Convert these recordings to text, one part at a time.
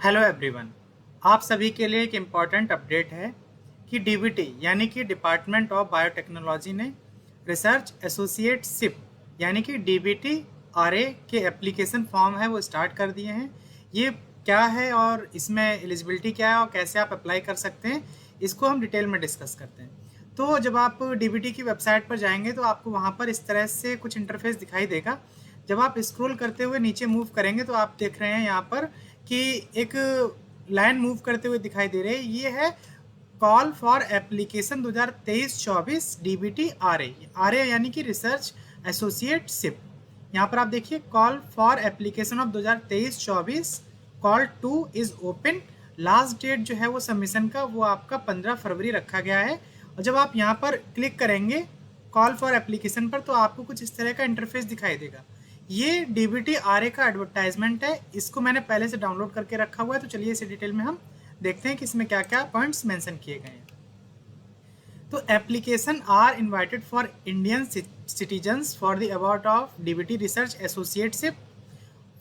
Hello everyone. आप सभी के लिए एक इम्पॉर्टेंट अपडेट है कि डीबीटी यानी कि डिपार्टमेंट ऑफ बायोटेक्नोलॉजी ने रिसर्च एसोसिएटशिप यानी कि डीबीटी आरए के एप्लीकेशन फॉर्म है वो स्टार्ट कर दिए हैं। ये क्या है और इसमें एलिजिबिलिटी क्या है और कैसे आप अप्लाई कर सकते हैं, इसको हम डिटेल में डिस्कस करते हैं। तो जब आप डीबीटी की वेबसाइट पर जाएंगे तो आपको वहाँ पर इस तरह से कुछ इंटरफेस दिखाई देगा। जब आप स्क्रॉल करते हुए नीचे मूव करेंगे तो आप देख रहे हैं यहाँ पर कि एक लाइन मूव करते हुए दिखाई दे रही है। ये है call for application 2023-24 DBT RA यानी कि रिसर्च एसोसिएटशिप। यहाँ पर आप देखिए call for application of 2023-24 call two is open. Last date जो है वो सबमिशन का वो आपका 15 फरवरी रखा गया है। और जब आप यहाँ पर क्लिक करेंगे कॉल फॉर एप्लीकेशन पर तो आपको कुछ इस तरह का इंटरफेस दिखाई देगा। ये डीबीटी आरए का एडवर्टाइजमेंट है, इसको मैंने पहले से डाउनलोड करके रखा हुआ है। तो चलिए इसे डिटेल में हम देखते हैं कि इसमें क्या क्या पॉइंट्स मेंशन किए गए हैं। तो application are invited for Indian citizens for the award of DBT research associateship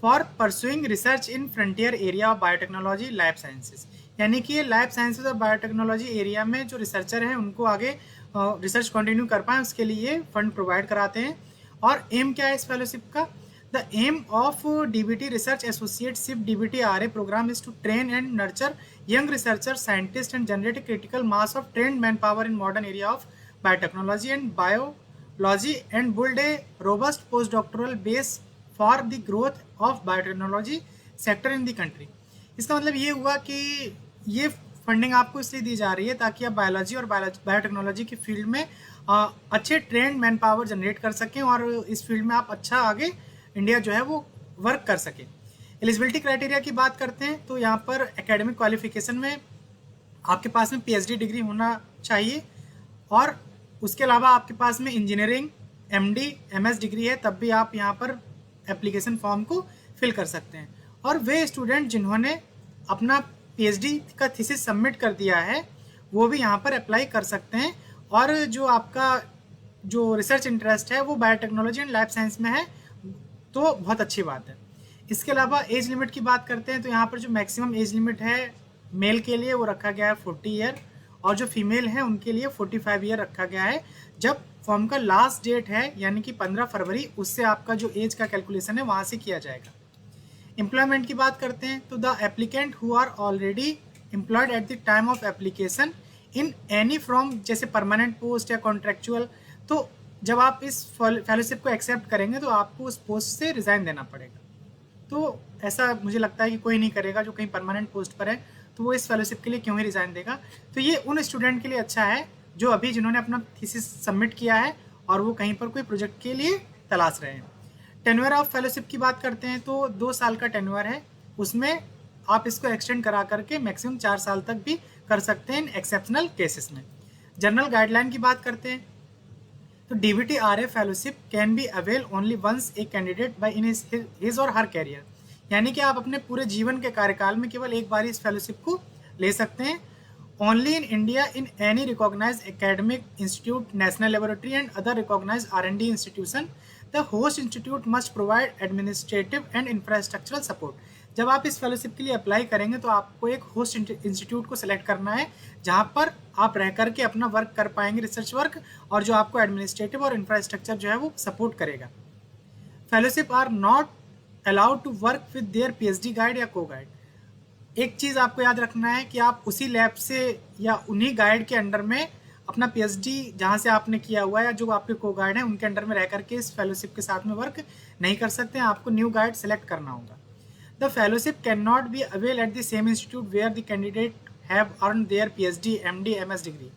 for pursuing research in frontier area of biotechnology life sciences. यानी कि ये लाइफ साइंसेज और बायोटेक्नोलॉजी एरिया में जो रिसर्चर हैं उनको आगे रिसर्च कंटिन्यू कर पाएँ उसके लिए फंड प्रोवाइड कराते हैं। और एम क्या है इस फेलोशिप का? The aim of DBT research associateship DBT RA program is to train and nurture young researchers, scientists, and generate a critical mass of trained manpower in modern area of biotechnology and biology and build a robust postdoctoral base for the growth of biotechnology sector in the country। इसका मतलब ये हुआ कि ये funding आपको इसलिए दी जा रही है ताकि आप बायोलॉजी और बायोटेक्नोलॉजी की फील्ड में अच्छे ट्रेंड मैन पावर जनरेट कर सकें और इस फील्ड में आप अच्छा आगे इंडिया जो है वो वर्क कर सके। एलिजिबिलिटी क्राइटेरिया की बात करते हैं तो यहाँ पर एकेडमिक क्वालिफिकेशन में आपके पास में पीएचडी डिग्री होना चाहिए और उसके अलावा आपके पास में इंजीनियरिंग एमडी एमएस डिग्री है, तब भी आप यहाँ पर एप्लीकेशन फॉर्म को फिल कर सकते हैं। और वे स्टूडेंट जिन्होंने अपना पीएचडी का थीसिस सबमिट कर दिया है वो भी यहाँ पर अप्लाई कर सकते हैं। और जो आपका जो रिसर्च इंटरेस्ट है वो बायोटेक्नोलॉजी एंड लाइफ साइंस में है तो बहुत अच्छी बात है। इसके अलावा एज लिमिट की बात करते हैं तो यहाँ पर जो मैक्सिमम एज लिमिट है मेल के लिए वो रखा गया है 40 ईयर और जो फीमेल है उनके लिए 45 ईयर रखा गया है। जब फॉर्म का लास्ट डेट है यानी कि 15 फरवरी, उससे आपका जो एज का कैलकुलेशन है वहाँ से किया जाएगा। एम्प्लॉयमेंट की बात करते हैं तो the applicant who are already employed at the time of application in any from जैसे परमानेंट पोस्ट या कॉन्ट्रेक्चुअल, तो जब आप इस फेलोशिप को एक्सेप्ट करेंगे तो आपको उस पोस्ट से रिज़ाइन देना पड़ेगा। तो ऐसा मुझे लगता है कि कोई नहीं करेगा जो कहीं परमानेंट पोस्ट पर है, तो वो इस फेलोशिप के लिए क्यों ही रिज़ाइन देगा। तो ये उन स्टूडेंट के लिए अच्छा है जो अभी जिन्होंने अपना थीसिस सबमिट किया है और वो कहीं पर कोई प्रोजेक्ट के लिए तलाश रहे हैं। टेन्योर ऑफ फेलोशिप की बात करते हैं तो 2 साल का टेन्योर है, उसमें आप इसको एक्सटेंड करा करके मैक्सिमम 4 साल तक भी कर सकते हैं इन एक्सेप्शनल केसेस में। जनरल गाइडलाइन की बात करते हैं तो DBT RA fellowship can be avail only once a candidate by in his or her career. यानी कि आप अपने पूरे जीवन के कार्यकाल में केवल एक बार इस फेलोशिप को ले सकते हैं। Only in India in any recognise academic institute, national laboratory and other recognise R&D institution. The host institute must provide administrative and infrastructural support. जब आप इस फेलोशिप के लिए अप्लाई करेंगे तो आपको एक होस्ट इंस्टीट्यूट को सिलेक्ट करना है जहाँ पर आप रह करके अपना वर्क कर पाएंगे, रिसर्च वर्क, और जो आपको एडमिनिस्ट्रेटिव और इंफ्रास्ट्रक्चर जो है वो सपोर्ट करेगा। Fellowship are not allowed to work with their PhD guide या को गाइड। एक चीज़ आपको याद रखना है कि आप उसी लैब से या उन्हीं गाइड के अंडर में अपना पीएचडी जहाँ से आपने किया हुआ है या जो आपके को गाइड हैं उनके अंडर में रह करके इस फेलोशिप के साथ में वर्क नहीं कर सकते हैं, आपको न्यू गाइड सेलेक्ट करना होगा। The fellowship cannot be availed at the same institute where the candidate have earned their PhD, MD, MS degree।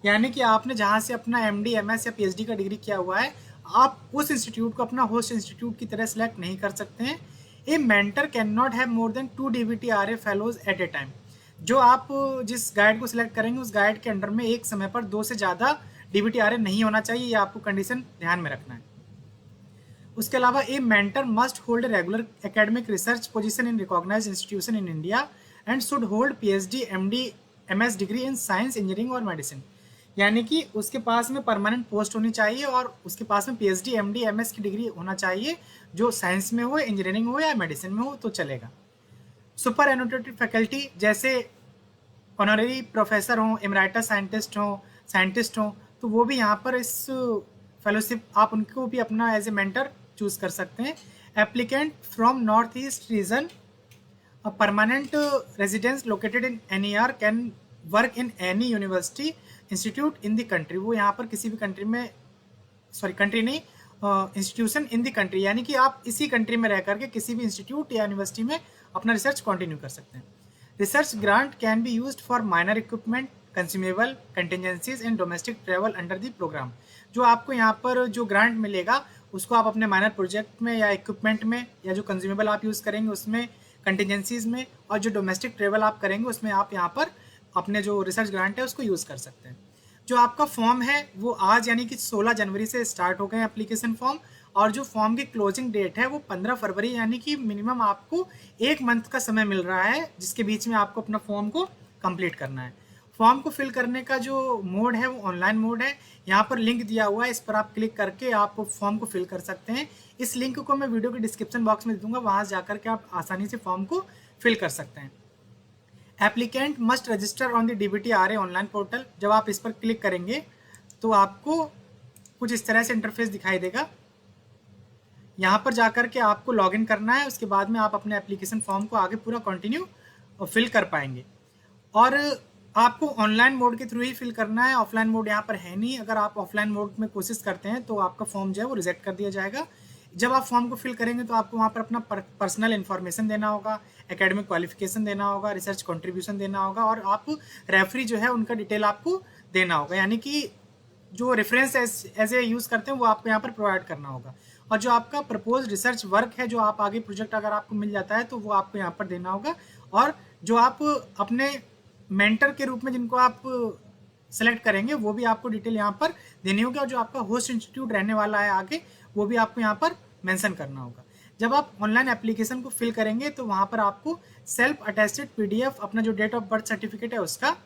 यानी कि आपने जहाँ से अपना MD, MS या PhD का डिग्री किया हुआ है आप उस इंस्टीट्यूट को अपना होस्ट इंस्टीट्यूट की तरह सेलेक्ट नहीं कर सकते हैं। A mentor can not have more than 2 DBT RA fellows at a time. जो आप जिस गाइड को सिलेक्ट करेंगे उस गाइड के अंडर में एक समय पर 2 से ज़्यादा डीबीटी आरए नहीं होना चाहिए, ये आपको कंडीशन ध्यान में रखना है। उसके अलावा a mentor must hold a regular academic research position in recognized institution in India and should hold PhD, MD, MS degree in science, engineering or medicine. यानी कि उसके पास में परमानेंट पोस्ट होनी चाहिए और उसके पास में पीएचडी, एमडी, एमएस की डिग्री होना चाहिए, जो साइंस में हो, इंजीनियरिंग हो या मेडिसिन में हो तो चलेगा। सुपर एनोटेटिव फैकल्टी जैसे ऑनररी प्रोफेसर हों, एमराइटस साइंटिस्ट हों, तो वो भी यहाँ पर इस फेलोशिप आप उनको भी अपना एज ए मेंटर चूज कर सकते हैं। Applicant from north east region, a permanent residence located in NER can work in any university institute in the country। वो यहाँ पर किसी भी कंट्री में, सॉरी कंट्री नहीं, इंस्टीट्यूशन इन द कंट्री, यानी कि आप इसी कंट्री में रह करके किसी भी इंस्टीट्यूट या यूनिवर्सिटी में अपना रिसर्च कंटिन्यू कर सकते हैं। Research grant can be used for minor equipment, consumable, contingencies and domestic travel under the program. जो आपको यहाँ पर जो ग्रांट मिलेगा उसको आप अपने माइनर प्रोजेक्ट में या इक्विपमेंट में, या जो कंज्यूमेबल आप यूज़ करेंगे उसमें, कंटिजेंसीज में, और जो डोमेस्टिक ट्रेवल आप करेंगे उसमें आप यहाँ पर अपने जो रिसर्च ग्रांट है उसको यूज़ कर सकते हैं। जो आपका फॉर्म है वो आज यानी कि 16 जनवरी से स्टार्ट हो गए एप्लीकेशन फॉर्म, और जो फॉर्म की क्लोजिंग डेट है वो 15 फरवरी, यानी कि मिनिमम आपको 1 मंथ का समय मिल रहा है जिसके बीच में आपको अपना फॉर्म को कंप्लीट करना है। फॉर्म को फिल करने का जो मोड है वो ऑनलाइन मोड है। यहाँ पर लिंक दिया हुआ है, इस पर आप क्लिक करके आप फॉर्म को फिल कर सकते हैं। इस लिंक को मैं वीडियो के डिस्क्रिप्शन बॉक्स में दे दूंगा, वहाँ जाकर के आप आसानी से फॉर्म को फिल कर सकते हैं। Applicant must register on the DBT-RA online portal. जब आप इस पर क्लिक करेंगे तो आपको कुछ इस तरह से इंटरफेस दिखाई देगा। यहाँ पर जाकर के आपको लॉगिन करना है, उसके बाद में आप अपने एप्लीकेशन फॉर्म को आगे पूरा कंटिन्यू फिल कर पाएंगे। और आपको ऑनलाइन मोड के थ्रू ही फिल करना है, ऑफलाइन मोड यहाँ पर है नहीं। अगर आप ऑफलाइन मोड में कोशिश करते हैं तो आपका फॉर्म जो है वो रिजेक्ट कर दिया जाएगा। जब आप फॉर्म को फिल करेंगे तो आपको वहाँ पर अपना पर्सनल इन्फॉर्मेशन देना होगा, एकेडमिक क्वालिफिकेशन देना होगा, रिसर्च कंट्रीब्यूशन देना होगा, और आप रेफरी जो है उनका डिटेल आपको देना होगा, यानी कि जो रेफरेंस एज ए यूज़ करते हैं वो आपको यहाँ पर प्रोवाइड करना होगा। और जो आपका प्रपोज रिसर्च वर्क है, जो आप आगे प्रोजेक्ट अगर आपको मिल जाता है तो वो आपको यहाँ पर देना होगा। और जो आप अपने मेंटर के रूप में जिनको आप सेलेक्ट करेंगे वो भी आपको डिटेल यहाँ पर देनी होगी, और जो आपका होस्ट इंस्टीट्यूट रहने वाला है आगे वो भी आपको यहाँ पर मेंशन करना होगा। जब आप ऑनलाइन एप्लीकेशन को फिल करेंगे तो वहाँ पर आपको सेल्फ अटेस्टेड PDF, अपना जो डेट ऑफ बर्थ सर्टिफिकेट है उसका,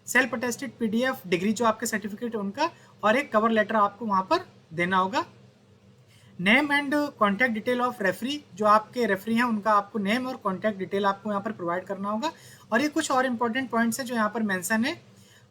सेल्फ अटेस्टेड PDF डिग्री जो आपके सर्टिफिकेट है उनका, और एक कवर लेटर आपको वहाँ पर देना होगा। Name and contact detail of referee, जो आपके रेफरी हैं उनका आपको नेम और कॉन्टैक्ट डिटेल आपको यहाँ पर प्रोवाइड करना होगा। और ये कुछ और इंपॉर्टेंट पॉइंट्स हैं जो यहाँ पर मेंशन है।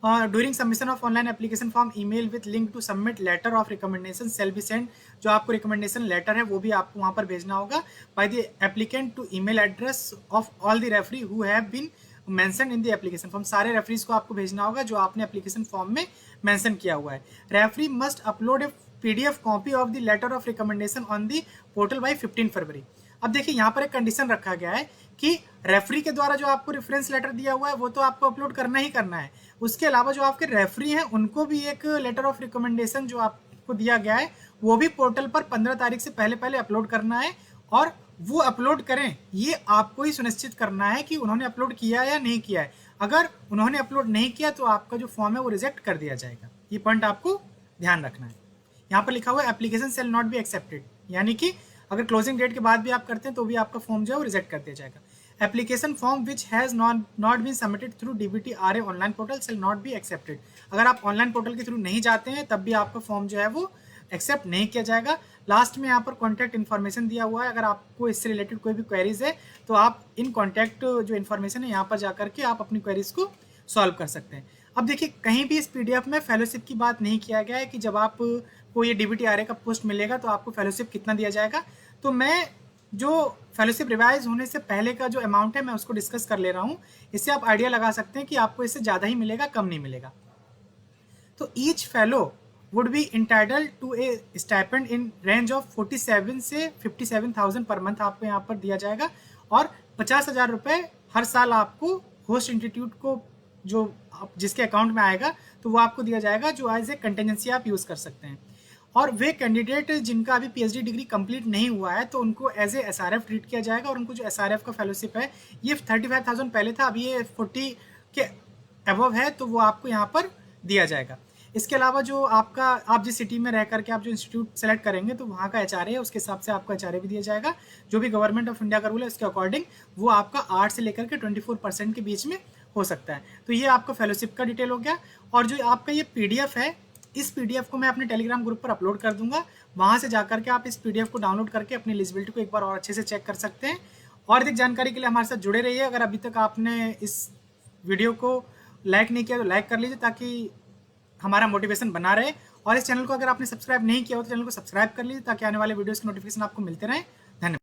During submission of online application form email with link to submit letter of recommendation shall be sent, जो आपको रिकमेंडेशन लेटर है वो भी आपको वहाँ पर भेजना होगा by the applicant to email address of all the referee who have been mention in the application form. सारे रेफरीज को आपको भेजना होगा जो आपने एप्लीकेशन फॉर्म में मेंशन किया हुआ है। Referee must upload a PDF copy of the letter of recommendation on the portal by 15 फरवरी। अब देखिए यहाँ पर एक कंडीशन रखा गया है कि रेफरी के द्वारा जो आपको रेफरेंस लेटर दिया हुआ है वो तो आपको अपलोड करना ही करना है, उसके अलावा जो आपके रेफरी हैं उनको भी एक लेटर ऑफ रिकमेंडेशन जो आपको दिया गया है वो भी पोर्टल पर 15 तारीख से पहले पहले अपलोड करना है। और वो अपलोड करें ये आपको ही सुनिश्चित करना है कि उन्होंने अपलोड किया या नहीं किया है। अगर उन्होंने अपलोड नहीं किया तो आपका जो फॉर्म है वो रिजेक्ट कर दिया जाएगा। ये पॉइंट आपको ध्यान रखना है। यहाँ पर लिखा हुआ है application shall not be accepted, यानी कि अगर क्लोजिंग डेट के बाद भी आप करते हैं तो भी आपका फॉर्म जो है वो रिजेक्ट कर दिया जाएगा। Application form which has not been submitted through DBT-RA online portal shall not be accepted. अगर आप ऑनलाइन पोर्टल के थ्रू नहीं जाते हैं तब भी आपका फॉर्म जो है वो एक्सेप्ट नहीं किया जाएगा। लास्ट में यहाँ पर कॉन्टैक्ट इन्फॉर्मेशन दिया हुआ है, अगर आपको इससे रिलेटेड कोई भी क्वेरीज है तो आप इन कॉन्टैक्ट जो इन्फॉर्मेशन है यहाँ पर जाकर के आप अपनी क्वेरीज को सॉल्व कर सकते हैं। अब देखिए कहीं भी इस PDF में फेलोशिप की बात नहीं किया गया है कि जब आप को ये DBT-RA का पोस्ट मिलेगा तो आपको फेलोशिप कितना दिया जाएगा। तो मैं जो फेलोशिप रिवाइज होने से पहले का जो अमाउंट है मैं उसको डिस्कस कर ले रहा हूँ, इससे आप आइडिया लगा सकते हैं कि आपको इससे ज़्यादा ही मिलेगा, कम नहीं मिलेगा। तो each fellow would be entitled to a stipend in range of 47 से 57,000 पर मंथ आपको यहाँ पर दिया जाएगा, और 50,000 रुपये हर साल आपको होस्ट इंस्टीट्यूट को जो जिसके अकाउंट में आएगा तो वो आपको दिया जाएगा, जो एज ए कंटेंजेंसी आप यूज़ कर सकते हैं। और वे कैंडिडेट जिनका अभी PhD डिग्री कंप्लीट नहीं हुआ है तो उनको एज ए SRF ट्रीट किया जाएगा, और उनको जो SRF का फेलोशिप है ये 35,000 पहले था, अभी ये 40 के अबव है तो वो आपको यहाँ पर दिया जाएगा। इसके अलावा जो आपका आप जिस सिटी में रह करके आप जो इंस्टीट्यूट सेलेक्ट करेंगे तो वहाँ का HRA है, उसके हिसाब से आपको HRA भी दिया जाएगा। जो भी गवर्नमेंट ऑफ इंडिया का रूल है उसके अकॉर्डिंग वो आपका 8 से लेकर के 24% के बीच में हो सकता है। तो ये आपका फेलोशिप का डिटेल हो गया। और जो आपका ये PDF है, इस PDF को मैं अपने टेलीग्राम ग्रुप पर अपलोड कर दूंगा, वहाँ से जाकर के आप इस PDF को डाउनलोड करके अपनी एलिजिबिलिटी को एक बार और अच्छे से चेक कर सकते हैं। और अधिक जानकारी के लिए हमारे साथ जुड़े रहिए। अगर अभी तक आपने इस वीडियो को लाइक नहीं किया तो लाइक कर लीजिए ताकि हमारा मोटिवेशन बना रहे। और इस चैनल को अगर आपने सब्सक्राइब नहीं किया हो तो चैनल को सब्सक्राइब कर लीजिए ताकि आने वाले वीडियोस के नोटिफिकेशन आपको मिलते रहें।